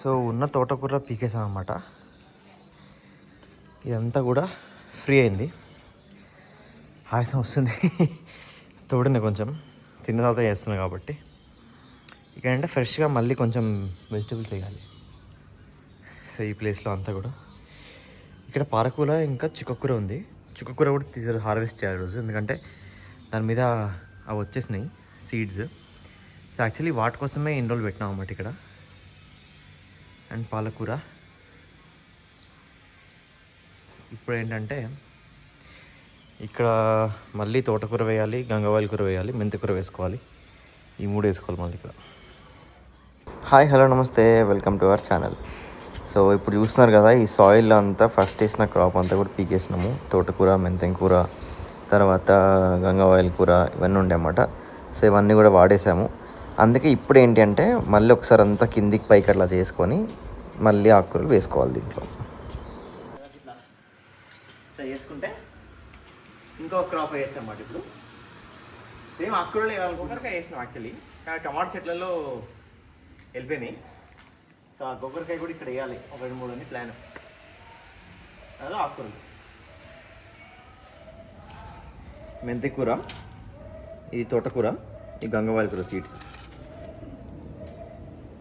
So ఉన్న తోటకూర పీకేసాం అన్నమాట. ఇదంతా కూడా ఫ్రీ అయింది. ఆయాసం వస్తుంది తోడిన కొంచెం తిన్న తర్వాత చేస్తున్నాను కాబట్టి. ఇక అంటే ఫ్రెష్గా మళ్ళీ కొంచెం వెజిటబుల్స్ వేయాలి. సో ఈ ప్లేస్లో అంతా కూడా ఇక్కడ పాలకూర ఇంకా చుక్కకూర ఉంది. చుక్కకూర కూడా హార్వెస్ట్ చేయాలి రోజు, ఎందుకంటే దాని మీద అవి వచ్చేసినాయి సీడ్స్. సో యాక్చువల్లీ వాటి కోసమే ఇన్ని రోజులు పెట్టినాం అన్నమాట ఇక్కడ. అండ్ పాలకూర ఇప్పుడు ఏంటంటే ఇక్కడ మళ్ళీ తోటకూర వేయాలి, గంగవాయిల కూర వేయాలి, మెంతికూర వేసుకోవాలి. ఈ 3 వేసుకోవాలి మళ్ళీ ఇక్కడ. హాయ్ హలో నమస్తే, welcome to our channel. So ఇప్పుడు చూస్తున్నారు కదా, ఈ సాయిల్ అంతా ఫస్ట్ వేసిన క్రాప్ అంతా కూడా పీకేసినాము. తోటకూర, మెంతం కూర, తర్వాత గంగవాయిల కూర ఇవన్నీ ఉండే అన్నమాట. సో ఇవన్నీ కూడా వాడేసాము. అందుకే ఇప్పుడు ఏంటి అంటే మళ్ళీ ఒకసారి అంతా కిందికి పైకి అట్లా చేసుకొని మళ్ళీ ఆకుకూరలు వేసుకోవాలి దీంట్లో. ఇట్లా చేసుకుంటే ఇంకో క్రాప్ వేయచ్చు అన్నమాట. ఇప్పుడు సేమ్ ఆకుకూరలు వేయాలనుకుంటే వేసినాం యాక్చువల్లీ, కానీ టమాటా చెట్లలో వెళ్ళిపోయినాయి. సో ఆ కొబ్బరికాయ కూడా ఇక్కడ వేయాలి, 1-2-3 అని ప్లాన్. అదే ఆకుకూరలు, మెంతి కూర, ఇది తోటకూర, ఈ గంగవాయిల కూర సీడ్స్.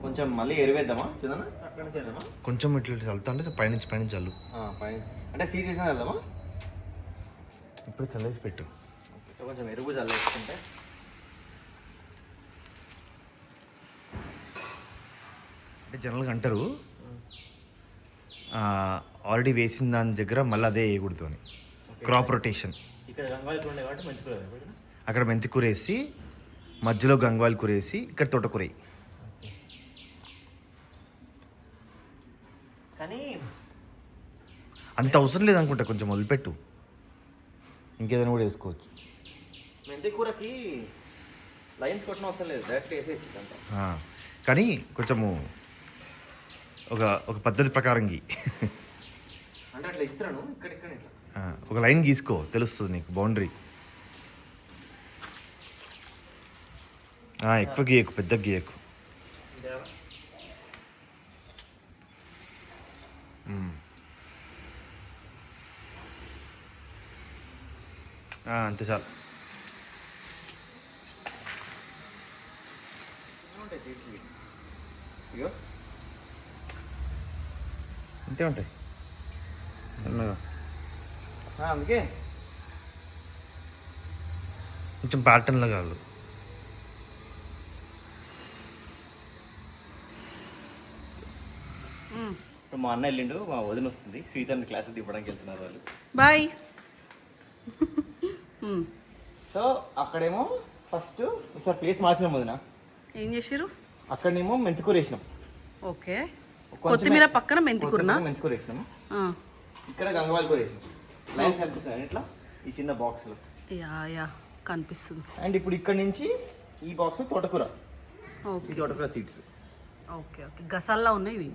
కొంచెం మళ్ళీ ఎరువేద్దామా చూద్దామా, అక్కడ నుంచి వెళ్దామా? కొంచెం ఇట్లా చల్లుతా అంటే పైనుంచి చల్లు, పైనుంచి అంటే సీడ్స్ వేసినా వెళ్దామా? ఇప్పుడు చల్లేసి పెట్టు. కొంచెం ఎరువు చల్లేసుకుంటే అంటే జనరల్గా అంటారు ఆల్రెడీ వేసిన దాని దగ్గర మళ్ళీ అదే వేయకూడదు అని, క్రాప్ రొటేషన్. అక్కడ మెంతి కూర వేసి మధ్యలో గంగవాయిల కూర వేసి ఇక్కడ తోటకూర. కానీ అంత అవసరం లేదనుకుంటా, కొంచెం వదిలిపెట్టు, ఇంకేదైనా కూడా వేసుకోవచ్చు. మెంతి కూరకి లైన్స్ కొట్టిన అవసరం లేదు, డైరెక్ట్ వేసేసి అంతా. కానీ కొంచెము ఒక పద్ధతి ప్రకారంగా అంటే అట్లా ఇస్తాను. ఇక్కడ ఒక లైన్ గీసుకో, తెలుస్తుంది నీకు బౌండరీ. ఎక్కువ గీయకు, పెద్ద గీయకు. అంతే చాలు. ఇగో అంతే ఉంటాయి సన్నగా. అందుకే కొంచెం ప్యాటర్న్లో కాదు. ఇప్పుడు మా అన్న వెళ్ళిండు, మా వదిన వస్తుంది, శ్రీధర్ని క్లాస్ తిప్పడానికి వెళ్తున్నారు వాళ్ళు. బాయ్. సో అక్కడేమో ఫస్ట్ ఒకసారి ప్లేస్ మార్చినాం వదిన. ఏం చేసారు? అక్కడనేమో మెంతికూర వేసినాం. ఓకే, కొత్తిమీర పక్కన మెంతికూర వేసినాము. ఇక్కడ గంగవాయిల కూర వేసినాం. లైన్స్ కనిపిస్తాయి ఇట్లా ఈ చిన్న బాక్స్లో. యా కనిపిస్తుంది. అండ్ ఇప్పుడు ఇక్కడ నుంచి ఈ బాక్స్ తోటకూర, తోటకూర సీడ్స్. ఓకే గసాల్లా ఉన్నాయి ఇవి.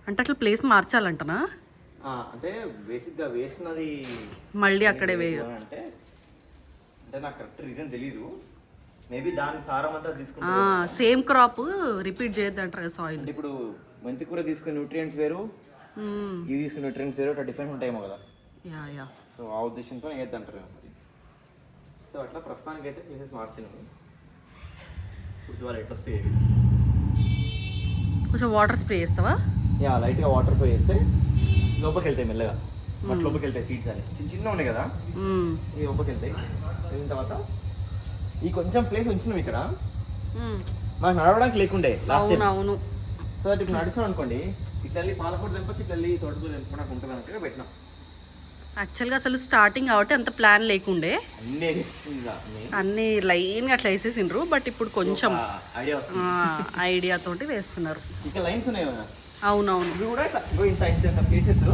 అంటే అట్లా ప్లేస్ మార్చాలంటనా? అంటే బేసిక్గా వేసినది మళ్ళీ అక్కడే వేయ అంటే నాకు కరెక్ట్ రీజన్ తెలీదు. మేబీ దాని సారం అంతా తీసుకుంటా సేమ్ క్రాప్ రిపీట్ చేయొద్దు అంటారు కదా సాయిల్. అంటే ఇప్పుడు మెంతి కూర తీసుకునే న్యూట్రియంట్స్ వేరు, ఇవి తీసుకునే న్యూట్రియంట్స్ వేరు, డిఫరెంట్ ఉంటాయేమో కదా. యా సో ఆ ఉద్దేశంతో ఏది అంటారు. సో అట్లా ప్రస్తుతానికి అయితే ప్లేసెస్ మార్చినాము. ఇప్పుడు వాళ్ళు ఎట్లా వస్తాయి, కొంచెం వాటర్ స్ప్రే చేస్తావా? లైట్గా వాటర్ స్ప్రే చేస్తే లోపలికి వెళ్తాయి మెల్లగా. మట్టి లోపలికి వెళ్తాయి సీడ్స్ అని చిన్న ఉన్నాయి కదా, ఇవి లోపలికి వెళ్తాయి. వెళ్ళిన తర్వాత ఈ కొంచెం ప్లేస్ ఉంచినాం ఇక్కడ, మనకు నడవడానికి లేకుండే లాస్ట్ టైం. అవును. సో దట్ ఇప్పుడు నడుస్తాం అనుకోండి, ఇట్లా వెళ్ళి పాలకూర తెంపచ్చు, ఇట్లా వెళ్ళి తోటకూర తెంపడానికి ఉంటుంది అన్నట్టుగా పెట్టినాం. యాక్చువల్గా అసలు స్టార్టింగ్ కాబట్టి అంత ప్లాన్ లేకుండే, అన్ని లైన్గా అట్లా వేసేసిండ్రు. బట్ ఇప్పుడు కొంచెం ఐడియా తోటి వేస్తున్నారు. ఇక్కడ లైన్స్ ఉన్నాయి కదా. అవునవును. ఇవి కూడా ఇంత ప్లేసెస్.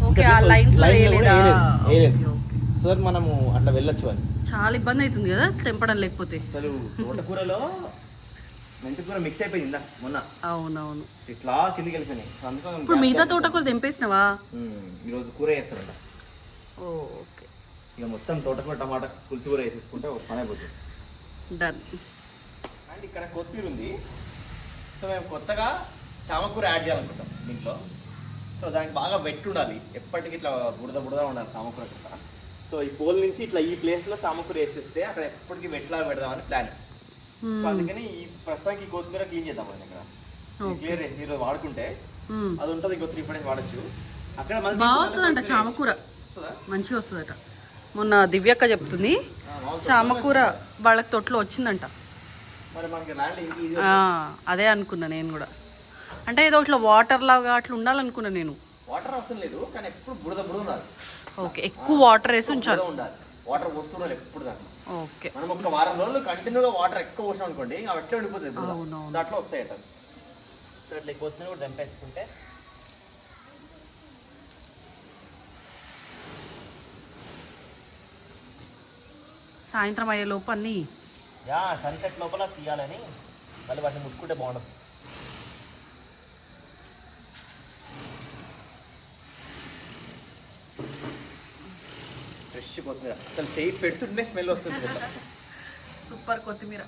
ఓకే, ఆ లైన్స్ లో వేయలేదా? సో మనము అట్లా వెళ్ళొచ్చు అని. చాలా ఇబ్బంది అవుతుంది కదా తెంపడం లేకపోతే. అసలు తోటకూరలో మెంతికూర మిక్స్ అయిపోయిందా మొన్న. అవునవును, ఇట్లా కిందికి వెళ్ళిపోయినాయి. ఇప్పుడు మిగతా తోటకూర తెంపేసినావా? ఈరోజు కూర వేస్తారంట. ఓకే, ఇక మొత్తం తోటకూర టమాటా పులుసు కూర వేసేసుకుంటే ఒక పని అయిపోతుంది. డన్. అండ్ ఇక్కడ కొత్తిమీర ఉంది. సో మేము కొత్తగా చామకూర యాడ్ చేయాలనుకుంటాం దీంట్లో. సో దానికి బాగా వెట్ ఉండాలి, ఎప్పటికీ ఇట్లా బుడద ఉండాలి చామకూర కింద. సో ఈ పోల్ నుంచి ఇట్లా ఈ ప్లేస్లో చామకూర వేసేస్తే అక్కడ ఎప్పటికీ వెట్లాగా పెడదామని ప్లాన్. సో అందుకని ఈ ప్రస్తుతానికి ఈ కొత్తిమీర క్లీన్ చేద్దాం అండి. ఇక్కడ క్లియర్ మీరు వాడుకుంటే అది ఉంటుంది, ఇంకో 3 days వాడచ్చు. అక్కడ బాగా వస్తుందంట చామకూర, మంచిగా వస్తుందట. మొన్న దివ్యక్క చెప్తుంది చామకూర వాళ్ళకి తోటలో వచ్చిందంట. అదే అనుకున్నా నేను కూడా. అంటే ఏదో ఇట్లా వాటర్ లాగా అట్లా ఉండాలనుకున్నా నేను. వాటర్ అవసరం లేదు, కానీ ఎప్పుడు బుడద ఉండాలి. ఓకే, ఎక్కువ వాటర్ వేసి ఉంచాలి. వాటర్ పోస్తుండాలి ఎప్పుడు దాంట్లో. ఓకే, మనం ఒక వారం రోజులు కంటిన్యూగా వాటర్ ఎక్కువ పోసాం అనుకోండి, అవి అట్లా ఉండిపోతుంది, దాంట్లో వస్తాయట. సో అట్లా కొత్తిమీర కూడా దంపేసుకుంటే సాయంత్రం అయ్యే లోపు అన్నీ సన్సెట్ లోపల తీయాలని, మళ్ళీ వాటిని ముట్టుకుంటే బాగుంటుంది. ఫ్రెష్ కొత్తిమీర అసలు చేయి పెడుతుంటే స్మెల్ వస్తుంది. సూపర్ కొత్తిమీర.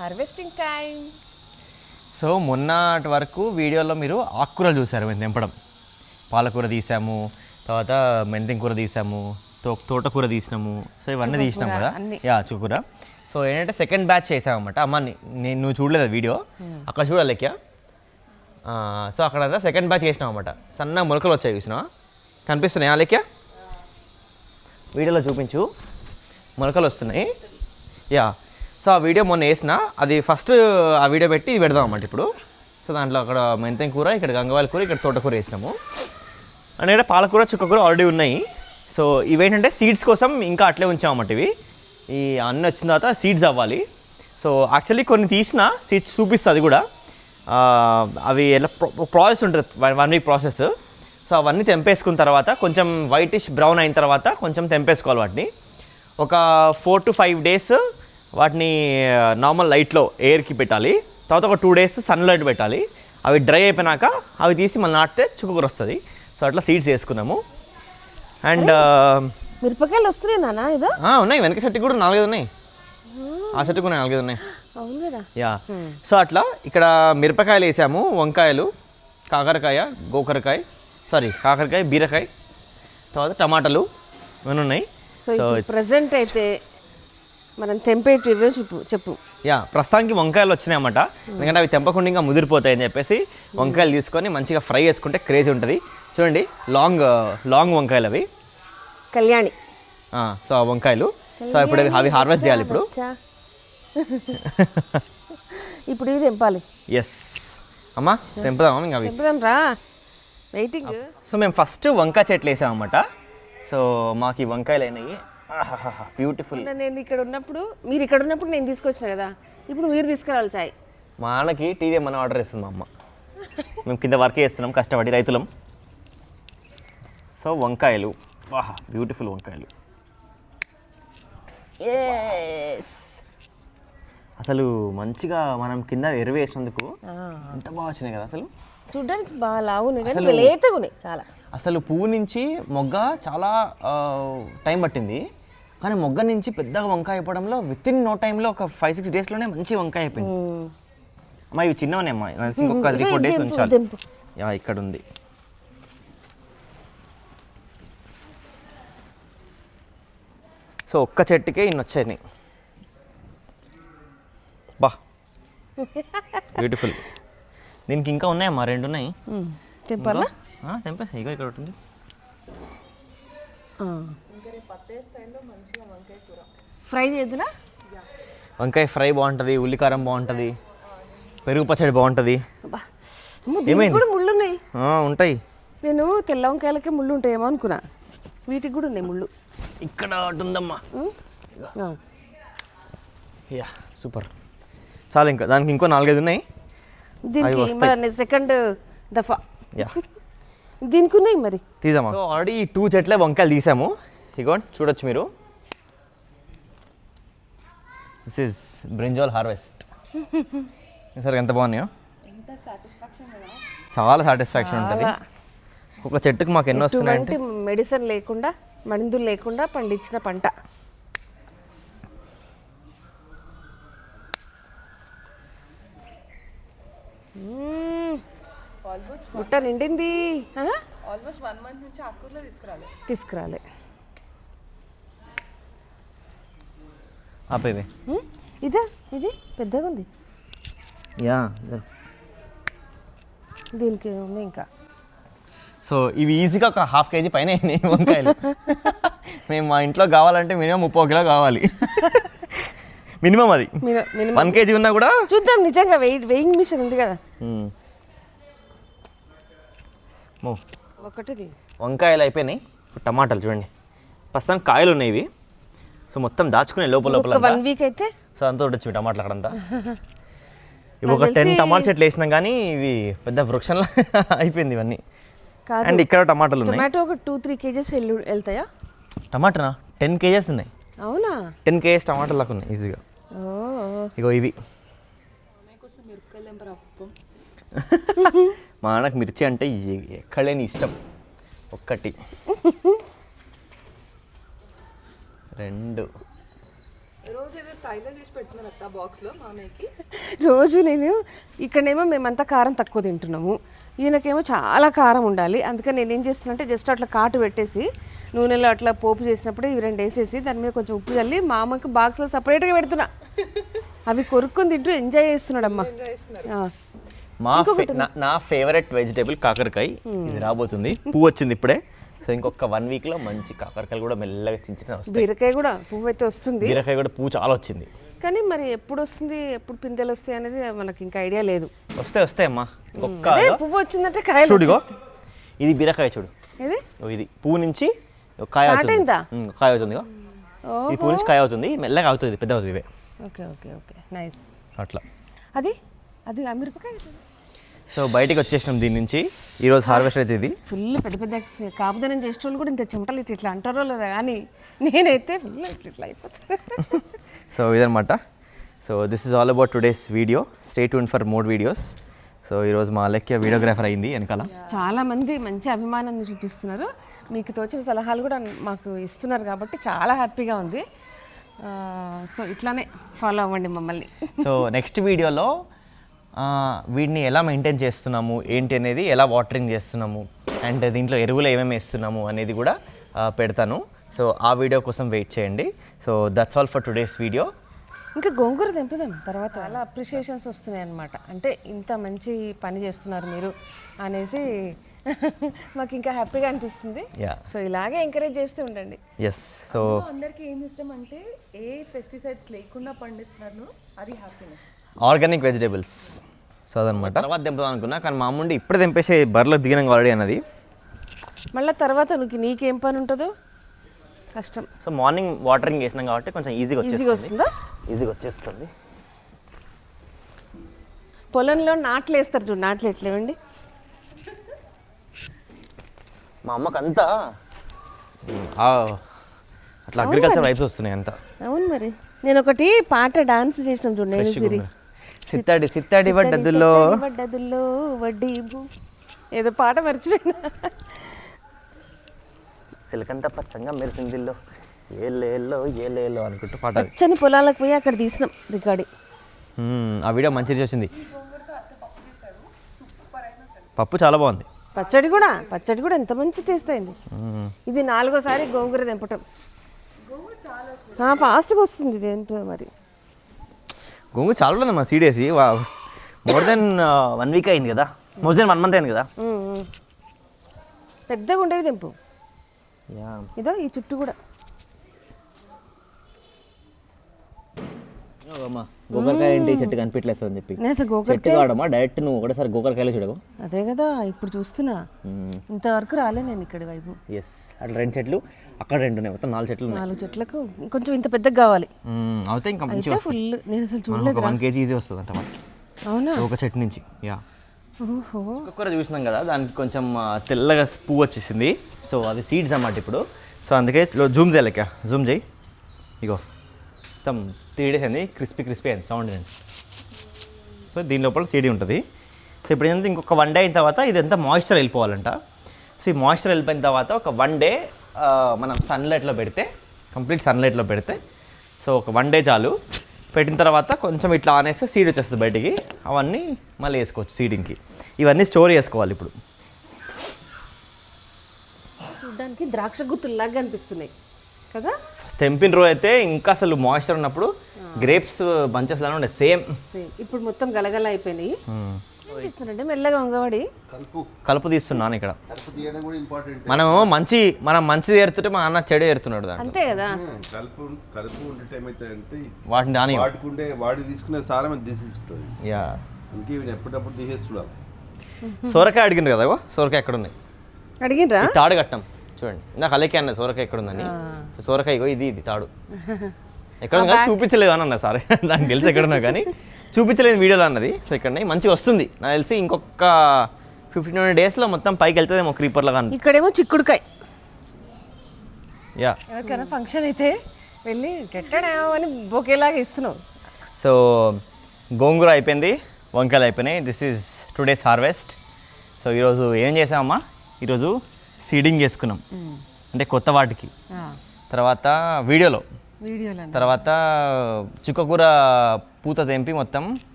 Harvesting time. సో మొన్నటి వరకు వీడియోలో మీరు ఆకుకూరలు చూసారు మేము తెంపడం. పాలకూర తీసాము, తర్వాత మెంతిం కూర తీసాము, తోటకూర తీసినాము. సో ఇవన్నీ తీసినాం కదా, చుక్కూర. సో ఏంటంటే సెకండ్ బ్యాచ్ చేసామన్నమాట. అమ్మ నువ్వు చూడలేదు వీడియో, అక్కడ చూడాలి లెక్క. సో అక్కడ సెకండ్ బ్యాచ్ చేసినాం అన్నమాట. సన్న మొలకలు వచ్చాయి, చూసినా కనిపిస్తున్నాయి ఆ లెక్క. వీడియోలో చూపించు, మొలకలు వస్తున్నాయి. సో ఆ వీడియో మొన్న వేసిన, అది ఫస్ట్ ఆ వీడియో పెట్టి ఇది పెడదాం అన్నమాట ఇప్పుడు. సో దాంట్లో అక్కడ మెంతం కూర, ఇక్కడ గంగవాయల కూర, ఇక్కడ తోటకూర వేసినాము. అంటే పాలకూర చుక్కకూర ఆల్రెడీ ఉన్నాయి. సో ఇవేంటంటే సీడ్స్ కోసం ఇంకా అట్లే ఉంచామన్నమాట. ఇవి ఈ అన్నీ వచ్చిన తర్వాత సీడ్స్ అవ్వాలి. సో యాక్చువల్లీ కొన్ని తీసిన సీడ్స్ చూపిస్తుంది కూడా. అవి ఎలా ప్రాసెస్ ఉంటుంది, 1 week ప్రాసెస్. సో అవన్నీ తెంపేసుకున్న తర్వాత కొంచెం వైటిష్ బ్రౌన్ అయిన తర్వాత కొంచెం తెంపేసుకోవాలి వాటిని. ఒక 4 to 5 days వాటిని నార్మల్ లైట్లో ఎయిర్కి పెట్టాలి. తర్వాత ఒక 2 days సన్లైట్ పెట్టాలి. అవి డ్రై అయిపోయినాక అవి తీసి మళ్ళీ నాటితే చుక్కకూర వస్తుంది. సో అట్లా సీడ్స్ వేసుకున్నాము. అండ్ మిరపకాయలు వస్తున్నాయి నాన్న, ఇదో ఉన్నాయి, వెనక చెట్టు కూడా 4-5 ఉన్నాయి, ఆ చెట్టు కూడా 4-5 ఉన్నాయి. సో అట్లా ఇక్కడ మిరపకాయలు వేసాము, వంకాయలు, కాకరకాయ, కాకరకాయ, బీరకాయ, తర్వాత టమాటాలు ఇవన్నీ ఉన్నాయి. సో ప్రజెంట్ అయితే మనం తెంపేటివే చెప్పు. ప్రస్తుతానికి వంకాయలు వచ్చినాయి అన్నమాట. ఎందుకంటే అవి తెంపకుండా ఇంకా ముదిరిపోతాయని చెప్పేసి వంకాయలు తీసుకొని మంచిగా ఫ్రై చేసుకుంటే క్రేజీ ఉంటుంది. చూడండి, లాంగ్ వంకాయలు అవి, కళ్యాణి. సో ఆ వంకాయలు, సో ఇప్పుడు అవి హార్వెస్ట్ చేయాలి ఇప్పుడు. ఇప్పుడు ఇవి తెంపాలి. ఎస్ అమ్మా, తెంపుదామా ఇంకా అవి. తెంపుదాం రా, వెయిటింగ్. సో మేము ఫస్ట్ వంకాయ చెట్లు వేసామన్నమాట. సో మాకు ఈ వంకాయలు అయినాయి, బ్యూటిఫుల్. నేను ఇక్కడ ఉన్నప్పుడు, మీరు ఇక్కడ ఉన్నప్పుడు నేను తీసుకొచ్చిన కదా, ఇప్పుడు మీరు తీసుకురావాలి చాయ్. మా అన్నకి టీ ఏమన్నా ఆర్డర్ చేస్తుంది మా అమ్మ. మేము కింద వర్క్ చేస్తున్నాం కష్టపడి, రైతులం. సో వంకాయలు, బ్యూటిఫుల్ వంకాయలు. అసలు మంచిగా మనం కింద ఎరువు వేసినందుకు ఎంత బాగా వచ్చినాయి కదా. అసలు చూడడానికి బాగా లావున్నాయి కానీ లేతగా ఉన్నాయి చాలా. అసలు పువ్వు నుంచి మొగ్గ చాలా టైం పట్టింది, కానీ మొగ్గ నుంచి పెద్దగా వంకాయ అయిపోవడంలో విత్ ఇన్ నో టైంలో ఒక 5-6 daysలోనే మంచి వంకాయ అయిపోయింది. అమ్మా ఇవి చిన్నవనే అమ్మా, ఇంకొక 3-4 days ఉంచాలి. ఇక్కడ ఉంది. సో ఒక్క చెట్టుకే ఇన్ని వచ్చాయి. బ్యూటిఫుల్. దీనికి ఇంకా ఉన్నాయమ్మా, 2 ఉన్నాయి. తెంపాలా? తెంపేసా, ఇగో ఇక్కడ ఉంటుంది. ఫ్రై చేద్దునా? వంకాయ ఫ్రై బాగుంటుంది, ఉల్లికారం బాగుంటుంది, పెరుగు పచ్చడి బాగుంటుంది. ఏమైంది? ముళ్ళు ఉన్నాయి. ఉంటాయి. నేను తెల్ల వంకాయలకే ముళ్ళు ఉంటాయేమో అనుకున్నా, వీటికి కూడా ఉన్నాయి ముళ్ళు. ఇక్కడ ఉందమ్మా. సూపర్, చాలా. ఇంకా దానికి ఇంకో 4-5 ఉన్నాయి. దీనికి సెకండ్ దఫా దీనికి ఉన్నాయి మరి, తీద్దామా. సో ఆల్రెడీ 2 చెట్లే వంకాయలు తీసాము. ఇగో చూడొచ్చు మీరు. This is brinjal harvest. సరే ఎంత బాగున్నాయో, చాలా సాటిస్ఫాక్షన్ ఉంటుంది. ఒక చెట్టుకు మాకు ఎన్ని వస్తున్నాయంటే మెడిసిన్ లేకుండా, మందులు లేకుండా పండించిన పంట. బుట్ట నిండింది. ఆల్మోస్ట్ 1 మంత్ నుంచి ఆకుకూరలో తీసుకురాలే. ఆపేవే. ఇదా ఇది పెద్దగా ఉంది. యా దీనికి ఉన్నాయి ఇంకా. సో ఇవి ఈజీగా ఒక 1/2 kg పైన అయినాయి వంకాయలు. మేము మా ఇంట్లో కావాలంటే మినిమం 30 కిలో కావాలి. మినిమం అది 1 kg ఉన్నా కూడా చూద్దాం. నిజంగా వెయింగ్ మిషన్ ఉంది కదా. ఒకటిది వంకాయలు అయిపోయినాయి. ఇప్పుడు టమాటాలు చూడండి. ప్రస్తుతానికి కాయలు ఉన్నాయి ఇవి. సో మొత్తం దాచుకునే లోపల 1 వీక్ అయితే సో అంతా ఉండొచ్చు టమాటాలు అక్కడంతా. ఇవి ఒక 10 టమాటా చెట్లు వేసినాం కానీ ఇవి పెద్ద వృక్షంలా అయిపోయింది ఇవన్నీ. అండ్ ఇక్కడ టమాటాలు ఉన్నాయి. టమాటో ఒక 2-3 kgs వెళ్తాయా? టమాటానా 10 kgs ఉన్నాయి. అవునా? 10 kgs టమాటాలు దాకా ఉన్నాయి ఈజీగా. ఇగో ఇవి మా అన్నకు మిర్చి అంటే ఎక్కడలేని ఇష్టం. 1 2 రోజు నేను ఇక్కడేమో మేమంతా కారం తక్కువ తింటున్నాము, ఈయనకేమో చాలా కారం ఉండాలి. అందుకని నేను ఏం చేస్తున్నా అంటే జస్ట్ అట్లా కాటు పెట్టేసి నూనెలో అట్లా పోపు చేసినప్పుడే ఇవి 2 వేసేసి దాని మీద కొంచెం ఉప్పు చల్లి మా అమ్మకి బాక్స్లో సపరేట్గా పెడుతున్నా. అవి కొరుక్కొని తింటూ ఎంజాయ్ చేస్తున్నాడు అమ్మ. నా ఫేవరెట్ వెజిటేబుల్ కాకరకాయ. ఇది రాబోతుంది, పువ్వు వచ్చింది ఇప్పుడే. సో ఇంకొక 1 వీక్లో మంచి కాకరకాయలు కూడా మెల్లగా చిన్న వస్తాయి. బీరకాయ కూడా పువ్వు అయితే వస్తుంది. బీరకాయ కూడా పువ్వు చాలా వచ్చింది. కానీ మరి ఎప్పుడు వస్తుంది, ఎప్పుడు పిందెలు వస్తాయి అనేది మనకి ఇంకా ఐడియా లేదు. వస్తాయమ్మా. ఇంకొక పువ్వు వచ్చిందంటే కాయలు చూడు. ఇది బీరకాయ చూడు. ఇది పువ్వు నుంచి కాయ అవుతుంది. కాయ అవుతుంది. ఈ పువ్వు నుంచి కాయ అవుతుంది, మెల్లగా అవుతుంది, పెద్ద అవుతుంది. ఇవే. Okay okay okay nice. అట్లా అది అది మిరపకాయ. సో బయటికి వచ్చేసినాం దీని నుంచి. ఈరోజు హార్వెస్ట్ అయితే ఇది ఫుల్ పెద్ద పెద్ద కాపుదనం చేసే వాళ్ళు కూడా ఇంత చెమటలు ఇట్లా అంటారో లేదా కానీ నేనైతే ఫుల్ ఇట్లా అయిపోతుంది. సో ఇదనమాట. So this is all about today's video. Stay tune for more videos. So ఈరోజు మా అలెక్య వీడియోగ్రాఫర్ అయింది వెనకాల. చాలా మంది మంచి అభిమానాన్ని చూపిస్తున్నారు, మీకు తోచిన సలహాలు కూడా మాకు ఇస్తున్నారు కాబట్టి చాలా హ్యాపీగా ఉంది. సో ఇట్లానే ఫాలో అవ్వండి మమ్మల్ని. సో నెక్స్ట్ వీడియోలో వీడిని ఎలా మెయింటైన్ చేస్తున్నాము ఏంటి అనేది, ఎలా వాటరింగ్ చేస్తున్నాము అండ్ దీంట్లో ఎరువులు ఏమేమి వేస్తున్నాము అనేది కూడా పెడతాను. సో ఆ వీడియో కోసం వెయిట్ చేయండి. So that's all for today's video. ఇంకా గోంగూర తెంపుదాం తర్వాత. చాలా అప్రిషియేషన్స్ వస్తున్నాయి అన్నమాట. అంటే ఇంత మంచి పని చేస్తున్నారు మీరు అనేసి మాకు ఇంకా హ్యాపీగా అనిపిస్తుంది. సో ఇలాగే ఎంకరేజ్ చేస్తూ ఉండండి. ఎస్. సో అందరికీ ఏమి ఇష్టం అంటే ఏ పెస్టిసైడ్స్ లేకుండా పండిస్తున్నారు, అది హ్యాపీనెస్. Organic vegetables. సో అదనమాట. తర్వాత తెంపుదాం అనుకున్నా కానీ మా అమ్ముండి ఇప్పుడే తెంపేసే బర్రెలో దిగినాం ఆల్రెడీ అన్నది. మళ్ళీ తర్వాత నీకేం పని ఉంటుందో కష్టం. సో మార్నింగ్ వాటరింగ్ చేసినాం కాబట్టి కొంచెం ఈజీగా వస్తుందా? ఈజీగా వచ్చేస్తుంది. పొలంలో నాట్లు వేస్తారు చూడు, నాట్లు ఎట్లేవండి. మా అమ్మకి అంతా అట్లా అగ్రికల్చర్ వైబ్స్ వస్తున్నాయి అంతా. అవును మరి. నేను ఒకటి పాట డాన్స్ చేసినాం చూడు, నేను సిరి సిత్తాడి సిత్తాడి వడ్డదుల్లో వడ్డీ ఏదో పాట మర్చిపోయినా. సిలకంతా పచ్చంగా మెరిసిందిల్లో ఏలేలో ఏలేలో అనుకుంటూ పాట. పచ్చని పొలాలకు పోయి అక్కడ తీసినాం రికార్డింగ్. ఆ వీడియో మంచి వచ్చింది. పప్పు చాలా బాగుంది. పచ్చడి కూడా ఎంత మంచి టేస్ట్ అయింది. ఇది 4వ సారి గోంగూర తెంపటం. ఫాస్ట్గా వస్తుంది ఇది ఏంటో మరి. గోంగూర చాలా ఉంది మా సీడేసి. మోర్ దెన్ 1 వీక్ అయింది కదా, మోర్ దెన్ 1 మంత్ అయింది కదా. పెద్దగా ఉండేవి తెంపు. ఇదో ఈ చుట్టూ కూడా. గోకరకాయ ఏంటి చెట్టు కనిపించలేదు అని చెప్పి చెట్టు కావడమా డైరెక్ట్ నువ్వు ఒకటేసారి గోకరకాయలు చూడవు. అదే కదా ఇప్పుడు చూస్తున్నా, ఇంతవరకు రాలే నేను ఇక్కడ వైపు. ఎస్. అట్లా 2 చెట్లు అక్కడ 2 ఉన్నాయి, మొత్తం 4 చెట్లు. 4 చెట్లకు కొంచెం ఇంత పెద్దగా కావాలి. అయితే ఇంకా ఫుల్. నేను అసలు చూడలేదు. 1 kg ఈజీ వస్తుంది అంట మనకి. అవునా? ఒక చెట్టు నుంచి. ఓహో. ఒక్కొక్కరు చూసినాం కదా, దానికి కొంచెం తెల్లగా పువ్వు వచ్చేసింది. సో అది సీడ్స్ అన్నమాట ఇప్పుడు. సో అందుకే జూమ్ చేయలేక జూమ్ చేయి. ఇగో మొత్తం 3 days అయింది, క్రిస్పీ అయింది సౌండ్ అయింది. సో దీని లోపల సీడీ ఉంటుంది. సో ఇప్పుడు ఏంటంటే ఇంకొక 1 day అయిన తర్వాత ఇదంతా మాయిశ్చర్ వెళ్ళిపోవాలంట. సో ఈ మాయిశ్చర్ వెళ్ళిపోయిన తర్వాత ఒక 1 day మనం సన్లైట్లో పెడితే, కంప్లీట్ సన్లైట్లో పెడితే, సో ఒక 1 day చాలు పెట్టిన తర్వాత కొంచెం ఇట్లా ఆనేస్తే సీడ్ వచ్చేస్తుంది బయటికి. అవన్నీ మళ్ళీ వేసుకోవచ్చు సీడింగ్కి. ఇవన్నీ స్టోర్ చేసుకోవాలి ఇప్పుడు. చూడ్డానికి ద్రాక్ష గుత్తుల్లాగా అనిపిస్తున్నాయి కదా. తెంపిన రోజు అయితే ఇంకా అసలు మాయిశ్చర్ ఉన్నప్పుడు గ్రేప్స్ బంచెస్ లాగా ఉండే సేమ్. ఇప్పుడు మొత్తం గలగల అయిపోయినాయి. తీస్తున్నారంటే మెల్లగా వంగవాడి కలుపు తీస్తున్నాను ఇక్కడ. మనం మంచి ఏరుతుంటే మా అన్న చెడు ఏరుతున్నాడు దాంట్లో. అంతే కదా. కలుపు ఉండే టైం అయితే అంటే వాటిని వాడి తీసుకునే సారం అది తీసుకుంటుంది. యా ఇంక ఇవి ఎప్పటికప్పుడు తీసేస్తున్నాం. సోరకాయ అడిగింది కదా, సోరకాయ ఎక్కడ ఉన్నాయి అడిగినరా? తాడు కట్టాం చూడండి. నాకు అలకే అన్న సోరకాయ ఎక్కడ ఉందని. సోరకాయ ఇగో ఇది తాడు ఎక్కడ ఉంది చూపించలేదు అని అన్న. సరే నాకు తెలిసి ఎక్కడున్నా కానీ చూపించలేదు వీడియోలో అన్నది. సో ఇక్కడ మంచిగా వస్తుంది నాకు తెలిసి. ఇంకొక 15 డేస్లో మొత్తం పైకి వెళ్తుందేమో క్రీపర్ లాగా. ఇక్కడేమో చిక్కుడుకాయ. యా ఎవరికైనా ఫంక్షన్ అయితే వెళ్ళి టెట్టడామో అని బొకేలాగా ఇస్తున్నావు. సో గోంగూర అయిపోయింది, వంకాయలు అయిపోయినాయి. This is today's harvest. So ఈరోజు ఏం చేసామమ్మా, ఈరోజు సీడింగ్ చేసుకున్నాం అంటే కొత్త వాటికి. తర్వాత వీడియోలో తర్వాత చుక్కకూర పూత తెంపి మొత్తం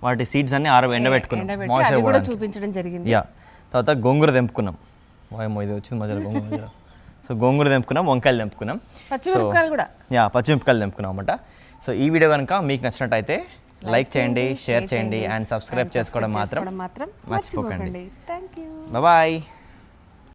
వాటి సీడ్స్ అన్ని ఎండబెట్టుకున్నాం, మాయిశ్చర్ కూడా చూపించడం జరిగింది. యా తర్వాత గోంగూర తెంపుకున్నాం. వాయమ్మో ఇది వచ్చింది మధ్యలో గోంగూర మధ్యలో. సో గోంగూర తెంపుకున్నాం, వంకాయలు తెంపుకున్నాం, పచ్చిమిరపకాయలు కూడా. యా పచ్చిమిరపకాయలు తెంపుకున్నాం అన్నమాట. సో ఈ వీడియో కనుక మీకు నచ్చినట్టయితే లైక్ చేయండి, షేర్ చేయండి అండ్ సబ్స్క్రైబ్ చేసుకోవడం మాత్రం మర్చిపోకండి. Thank you. బాయ్.